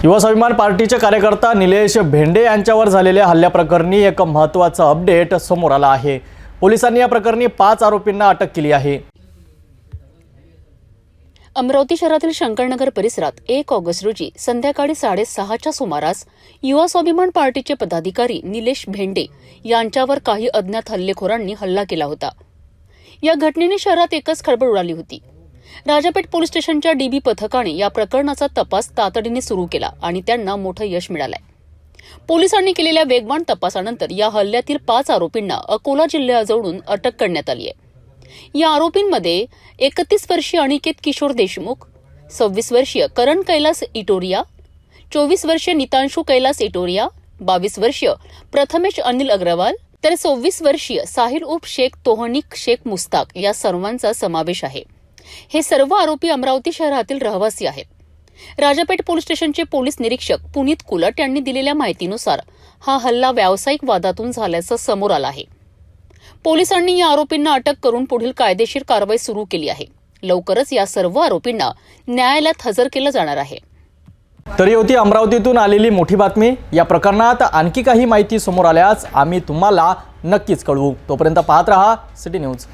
युवा स्वाभिमान पार्टीचे कार्यकर्ता निलेश भेंडे यांच्यावर झालेल्या हल्ल्याप्रकरणी एक महत्त्वाचा अपडेट समोर आला आहे। पोलिसांनी या प्रकरणी 5 आरोपींना अटक केली आहे। अमरावती शहरातील शंकरनगर परिसरात 1 ऑगस्ट रोजी संध्याकाळी 6:30च्या सुमारास युवा स्वाभिमान पार्टीचे पदाधिकारी निलेश भेंडे यांच्यावर काही अज्ञात हल्लेखोरांनी हल्ला केला होता। या घटनेने शहरात एकच खळबळ उडाली होती। राजापेठ पोलीस स्टेशनच्या डीबी पथकाने या प्रकरणाचा तपास तातडीने सुरू केला आणि त्यांना मोठं यश मिळालंय। पोलिसांनी केलेल्या वेगवान तपासानंतर या हल्ल्यातील 5 आरोपींना अकोला जिल्ह्याजवळून अटक करण्यात आली आहे। या आरोपींमध्ये 31 वर्षीय अनिकेत किशोर देशमुख, 26 वर्षीय करण कैलास इटोरिया, 24 वर्षीय नितांशु कैलास इटोरिया, 22 वर्षीय प्रथमेश अनिल अग्रवाल तर 26 वर्षीय साहिल उर्फ शेख तोहनिक शेख मुस्ताक या सर्वांचा समावेश आहे। हे सर्व आरोपी अमरावती शहरातील रहिवासी आहेत। राजापेठ पोलीस स्टेशनचे पोलीस निरीक्षक पुनीत कुलट यांनी दिलेल्या माहितीनुसार हा हल्ला व्यावसायिक वादातून झाल्याचं समोर आलं आहे। पोलिसांनी या आरोपींना अटक करून पुढील कायदेशीर कारवाई सुरू केली आहे। लवकरच या सर्व आरोपींना न्यायालयात हजर केलं जाणार आहे। तरी होती अमरावतीतून आलेली मोठी बातमी। या प्रकरणात आणखी काही माहिती समोर आल्यास आम्ही तुम्हाला नक्कीच कळवू। तोपर्यंत पाहत रहा सिटी न्यूज।